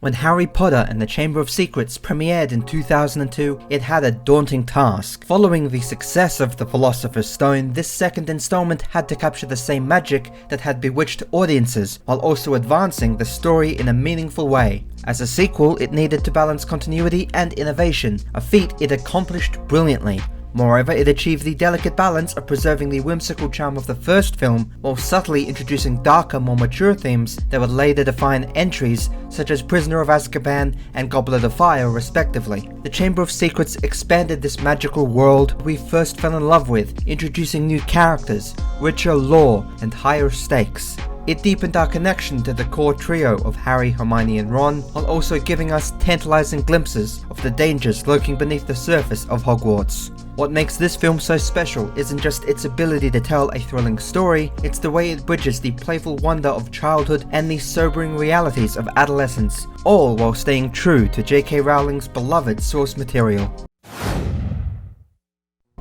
When Harry Potter and the Chamber of Secrets premiered in 2002, it had a daunting task. Following the success of the Philosopher's Stone, this second installment had to capture the same magic that had bewitched audiences, while also advancing the story in a meaningful way. As a sequel, it needed to balance continuity and innovation, a feat it accomplished brilliantly. Moreover, it achieved the delicate balance of preserving the whimsical charm of the first film, while subtly introducing darker, more mature themes that would later define entries such as Prisoner of Azkaban and Goblet of Fire respectively. The Chamber of Secrets expanded this magical world we first fell in love with, introducing new characters, richer lore, and higher stakes. It deepened our connection to the core trio of Harry, Hermione and Ron, while also giving us tantalizing glimpses of the dangers lurking beneath the surface of Hogwarts. What makes this film so special isn't just its ability to tell a thrilling story, it's the way it bridges the playful wonder of childhood and the sobering realities of adolescence, all while staying true to J.K. Rowling's beloved source material.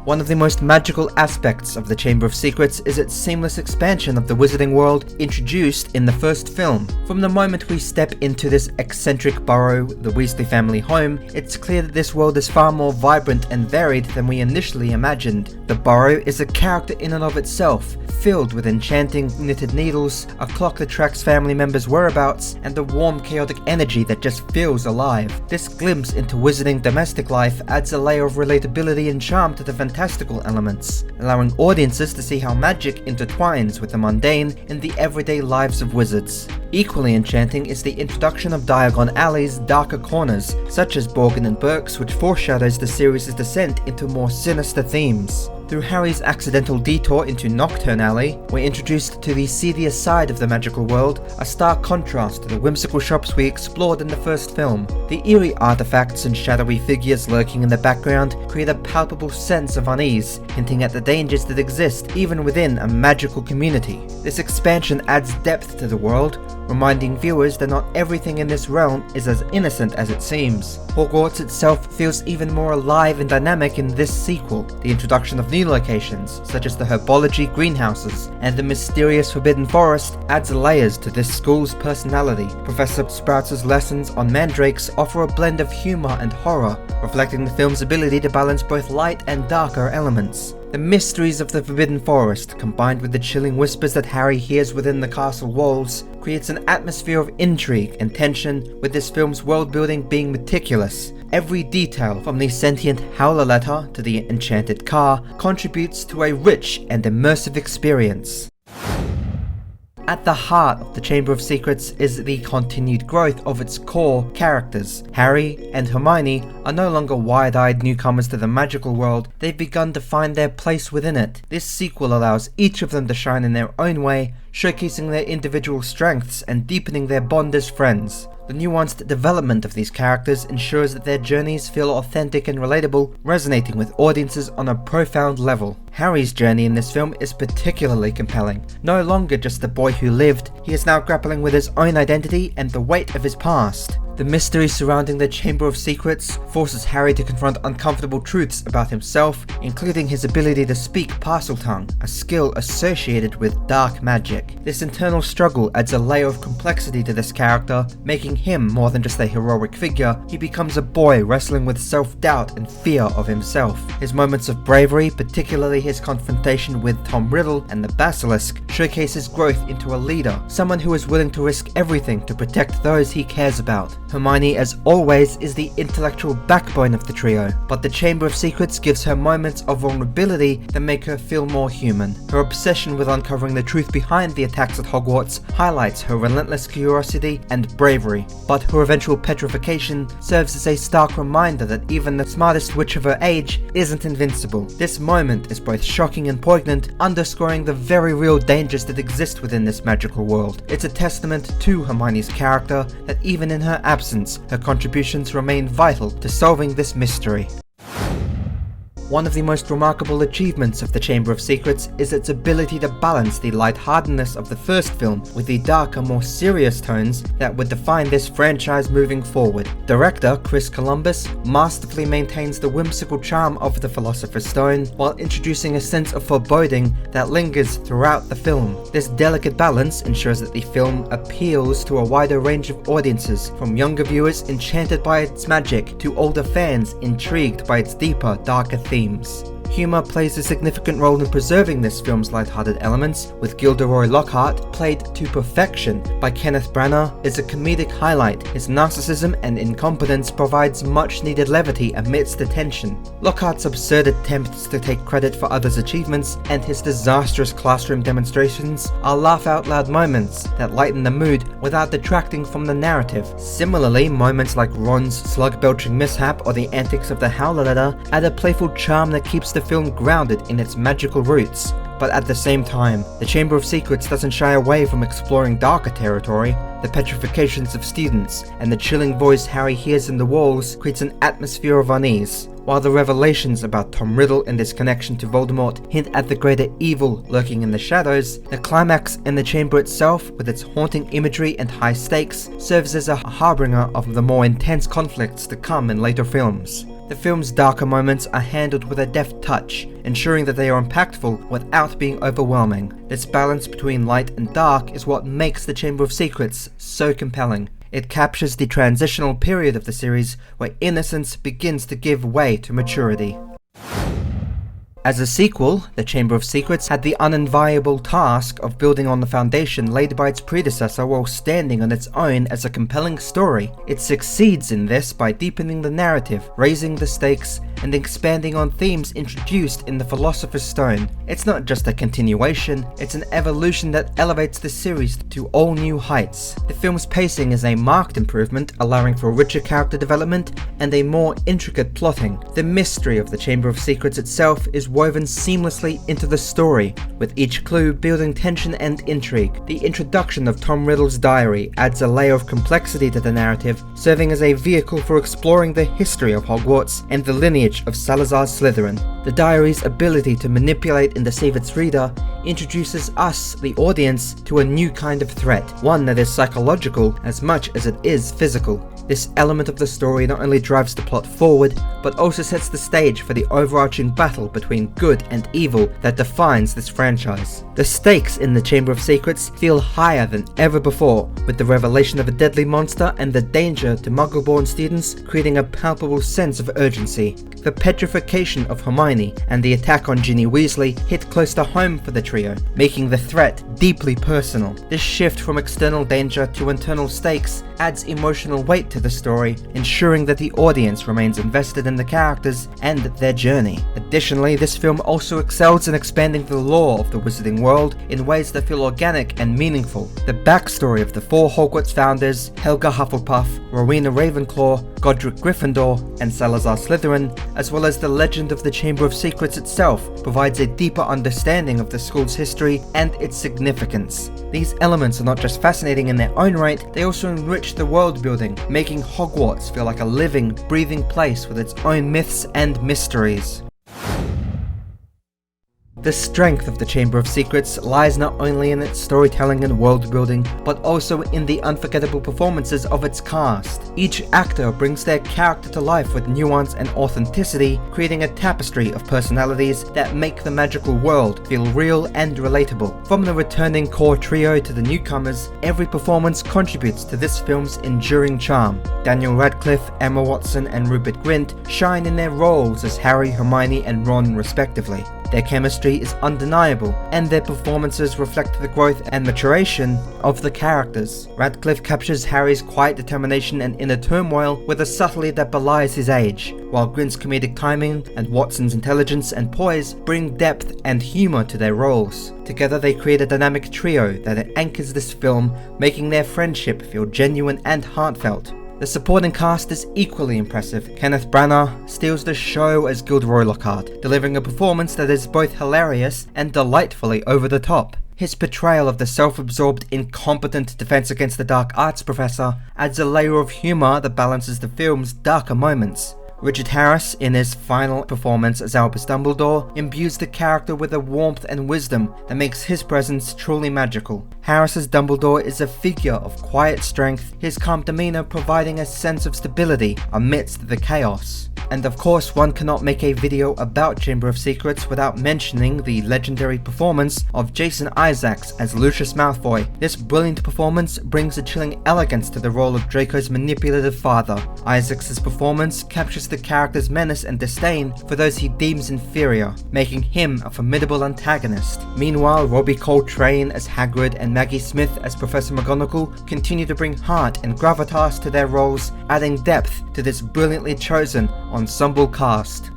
One of the most magical aspects of the Chamber of Secrets is its seamless expansion of the wizarding world introduced in the first film. From the moment we step into this eccentric burrow, the Weasley family home, it's clear that this world is far more vibrant and varied than we initially imagined. The burrow is a character in and of itself, filled with enchanting knitted needles, a clock that tracks family members' whereabouts, and a warm chaotic energy that just feels alive. This glimpse into wizarding domestic life adds a layer of relatability and charm to the fantastical elements, allowing audiences to see how magic intertwines with the mundane in the everyday lives of wizards. Equally enchanting is the introduction of Diagon Alley's darker corners, such as Borgin and Burke's, which foreshadows the series' descent into more sinister themes. Through Harry's accidental detour into Nocturne Alley, we're introduced to the seedier side of the magical world, a stark contrast to the whimsical shops we explored in the first film. The eerie artifacts and shadowy figures lurking in the background create a palpable sense of unease, hinting at the dangers that exist even within a magical community. This expansion adds depth to the world, reminding viewers that not everything in this realm is as innocent as it seems. Hogwarts itself feels even more alive and dynamic in this sequel. The introduction of new locations, such as the herbology greenhouses and the mysterious Forbidden Forest, adds layers to this school's personality. Professor Sprouts' lessons on mandrakes offer a blend of humor and horror, reflecting the film's ability to balance both light and darker elements. The mysteries of the Forbidden Forest, combined with the chilling whispers that Harry hears within the castle walls, creates an atmosphere of intrigue and tension, with this film's world building being meticulous. Every detail, from the sentient Howler letter to the enchanted car, contributes to a rich and immersive experience. At the heart of the Chamber of Secrets is the continued growth of its core characters. Harry and Hermione are no longer wide-eyed newcomers to the magical world, they've begun to find their place within it. This sequel allows each of them to shine in their own way, showcasing their individual strengths and deepening their bond as friends. The nuanced development of these characters ensures that their journeys feel authentic and relatable, resonating with audiences on a profound level. Harry's journey in this film is particularly compelling. No longer just the boy who lived, he is now grappling with his own identity and the weight of his past. The mystery surrounding the Chamber of Secrets forces Harry to confront uncomfortable truths about himself, including his ability to speak Parseltongue, a skill associated with dark magic. This internal struggle adds a layer of complexity to this character, making him more than just a heroic figure. He becomes a boy wrestling with self-doubt and fear of himself. His moments of bravery, particularly his confrontation with Tom Riddle and the Basilisk, showcases growth into a leader, someone who is willing to risk everything to protect those he cares about. Hermione, as always, is the intellectual backbone of the trio, but the Chamber of Secrets gives her moments of vulnerability that make her feel more human. Her obsession with uncovering the truth behind the attacks at Hogwarts highlights her relentless curiosity and bravery, but her eventual petrification serves as a stark reminder that even the smartest witch of her age isn't invincible. This moment is both shocking and poignant, underscoring the very real dangers that exist within this magical world. It's a testament to Hermione's character that even in her absence, her contributions remain vital to solving this mystery. One of the most remarkable achievements of the Chamber of Secrets is its ability to balance the lightheartedness of the first film with the darker, more serious tones that would define this franchise moving forward. Director Chris Columbus masterfully maintains the whimsical charm of the Philosopher's Stone while introducing a sense of foreboding that lingers throughout the film. This delicate balance ensures that the film appeals to a wider range of audiences, from younger viewers enchanted by its magic to older fans intrigued by its deeper, darker themes. Humor plays a significant role in preserving this film's lighthearted elements, with Gilderoy Lockhart, played to perfection by Kenneth Branagh, is a comedic highlight. His narcissism and incompetence provides much needed levity amidst the tension. Lockhart's absurd attempts to take credit for others' achievements and his disastrous classroom demonstrations are laugh-out-loud moments that lighten the mood without detracting from the narrative. Similarly, moments like Ron's slug-belching mishap or the antics of the Howler letter add a playful charm that keeps the film grounded in its magical roots. But at the same time, the Chamber of Secrets doesn't shy away from exploring darker territory. The petrifications of students and the chilling voice Harry hears in the walls creates an atmosphere of unease, while the revelations about Tom Riddle and his connection to Voldemort hint at the greater evil lurking in the shadows. The climax in the chamber itself, with its haunting imagery and high stakes, serves as a harbinger of the more intense conflicts to come in later films. The film's darker moments are handled with a deft touch, ensuring that they are impactful without being overwhelming. This balance between light and dark is what makes The Chamber of Secrets so compelling. It captures the transitional period of the series where innocence begins to give way to maturity. As a sequel, The Chamber of Secrets had the unenviable task of building on the foundation laid by its predecessor while standing on its own as a compelling story. It succeeds in this by deepening the narrative, raising the stakes, and expanding on themes introduced in the Philosopher's Stone. It's not just a continuation, it's an evolution that elevates the series to all new heights. The film's pacing is a marked improvement, allowing for richer character development and a more intricate plotting. The mystery of the Chamber of Secrets itself is woven seamlessly into the story, with each clue building tension and intrigue. The introduction of Tom Riddle's diary adds a layer of complexity to the narrative, serving as a vehicle for exploring the history of Hogwarts and the lineage of Salazar Slytherin. The diary's ability to manipulate and deceive its reader introduces us, the audience, to a new kind of threat, one that is psychological as much as it is physical. This element of the story not only drives the plot forward, but also sets the stage for the overarching battle between good and evil that defines this franchise. The stakes in the Chamber of Secrets feel higher than ever before, with the revelation of a deadly monster and the danger to Muggle-born students creating a palpable sense of urgency. The petrification of Hermione and the attack on Ginny Weasley hit close to home for the trio, making the threat deeply personal. This shift from external danger to internal stakes adds emotional weight to the story, ensuring that the audience remains invested in the characters and their journey. Additionally, this film also excels in expanding the lore of the Wizarding World in ways that feel organic and meaningful. The backstory of the four Hogwarts founders, Helga Hufflepuff, Rowena Ravenclaw, Godric Gryffindor, and Salazar Slytherin, as well as the legend of the Chamber of Secrets itself, provides a deeper understanding of the school's history and its significance. These elements are not just fascinating in their own right, they also enrich the world building, making Hogwarts feel like a living, breathing place with its own myths and mysteries. The strength of the Chamber of Secrets lies not only in its storytelling and world building, but also in the unforgettable performances of its cast. Each actor brings their character to life with nuance and authenticity, creating a tapestry of personalities that make the magical world feel real and relatable. From the returning core trio to the newcomers, every performance contributes to this film's enduring charm. Daniel Radcliffe, Emma Watson, and Rupert Grint shine in their roles as Harry, Hermione, and Ron respectively. Their chemistry is undeniable, and their performances reflect the growth and maturation of the characters. Radcliffe captures Harry's quiet determination and inner turmoil with a subtlety that belies his age, while Grint's comedic timing and Watson's intelligence and poise bring depth and humor to their roles. Together they create a dynamic trio that anchors this film, making their friendship feel genuine and heartfelt. The supporting cast is equally impressive. Kenneth Branagh steals the show as Gilderoy Lockhart, delivering a performance that is both hilarious and delightfully over the top. His portrayal of the self-absorbed, incompetent Defense Against the Dark Arts professor adds a layer of humor that balances the film's darker moments. Richard Harris, in his final performance as Albus Dumbledore, imbues the character with a warmth and wisdom that makes his presence truly magical. Harris's Dumbledore is a figure of quiet strength, his calm demeanor providing a sense of stability amidst the chaos. And of course, one cannot make a video about Chamber of Secrets without mentioning the legendary performance of Jason Isaacs as Lucius Malfoy. This brilliant performance brings a chilling elegance to the role of Draco's manipulative father. Isaacs' performance captures the character's menace and disdain for those he deems inferior, making him a formidable antagonist. Meanwhile, Robbie Coltrane as Hagrid and Maggie Smith as Professor McGonagall continue to bring heart and gravitas to their roles, adding depth to this brilliantly chosen ensemble cast.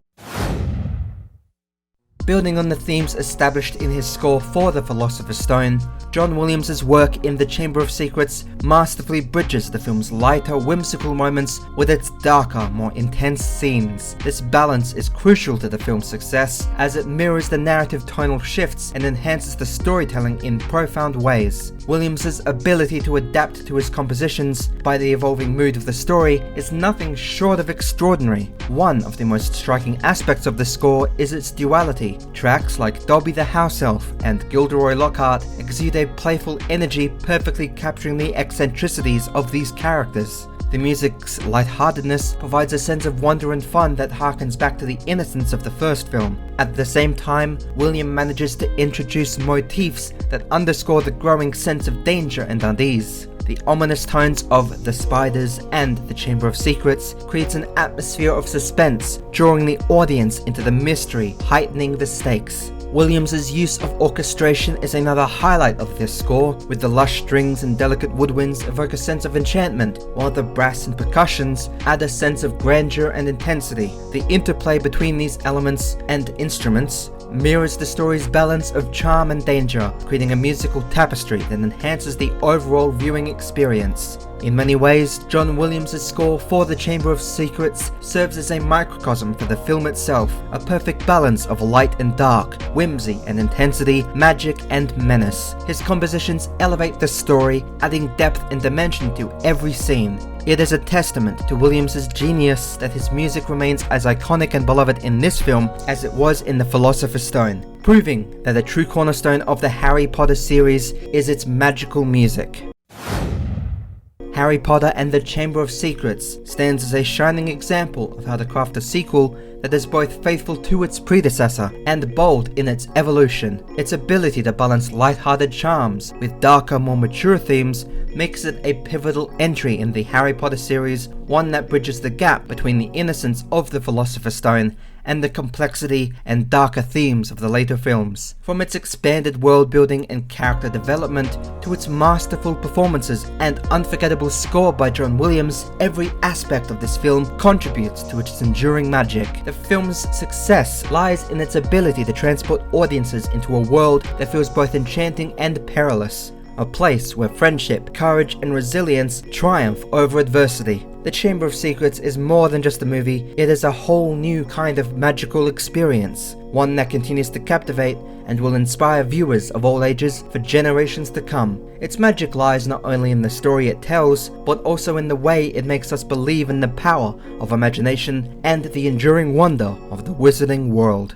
Building on the themes established in his score for the Philosopher's Stone, John Williams' work in The Chamber of Secrets masterfully bridges the film's lighter, whimsical moments with its darker, more intense scenes. This balance is crucial to the film's success, as it mirrors the narrative tonal shifts and enhances the storytelling in profound ways. Williams' ability to adapt to his compositions by the evolving mood of the story is nothing short of extraordinary. One of the most striking aspects of the score is its duality. Tracks like Dobby the House Elf and Gilderoy Lockhart exude a playful energy, perfectly capturing the eccentricities of these characters. The music's lightheartedness provides a sense of wonder and fun that harkens back to the innocence of the first film. At the same time, Williams manages to introduce motifs that underscore the growing sense of danger and unease. The ominous tones of The Spiders and The Chamber of Secrets creates an atmosphere of suspense, drawing the audience into the mystery, heightening the stakes. Williams' use of orchestration is another highlight of this score, with the lush strings and delicate woodwinds evoke a sense of enchantment, while the brass and percussions add a sense of grandeur and intensity. The interplay between these elements and instruments mirrors the story's balance of charm and danger, creating a musical tapestry that enhances the overall viewing experience. In many ways, John Williams' score for The Chamber of Secrets serves as a microcosm for the film itself, a perfect balance of light and dark, whimsy and intensity, magic and menace. His compositions elevate the story, adding depth and dimension to every scene. It is a testament to Williams' genius that his music remains as iconic and beloved in this film as it was in The Philosopher's Stone, proving that a true cornerstone of the Harry Potter series is its magical music. Harry Potter and the Chamber of Secrets stands as a shining example of how to craft a sequel that is both faithful to its predecessor and bold in its evolution. Its ability to balance light-hearted charms with darker, more mature themes makes it a pivotal entry in the Harry Potter series, one that bridges the gap between the innocence of the Philosopher's Stone and the complexity and darker themes of the later films. From its expanded world building and character development to its masterful performances and unforgettable score by John Williams, every aspect of this film contributes to its enduring magic. The film's success lies in its ability to transport audiences into a world that feels both enchanting and perilous, a place where friendship, courage, and resilience triumph over adversity. The Chamber of Secrets is more than just a movie, it is a whole new kind of magical experience, one that continues to captivate and will inspire viewers of all ages for generations to come. Its magic lies not only in the story it tells, but also in the way it makes us believe in the power of imagination and the enduring wonder of the wizarding world.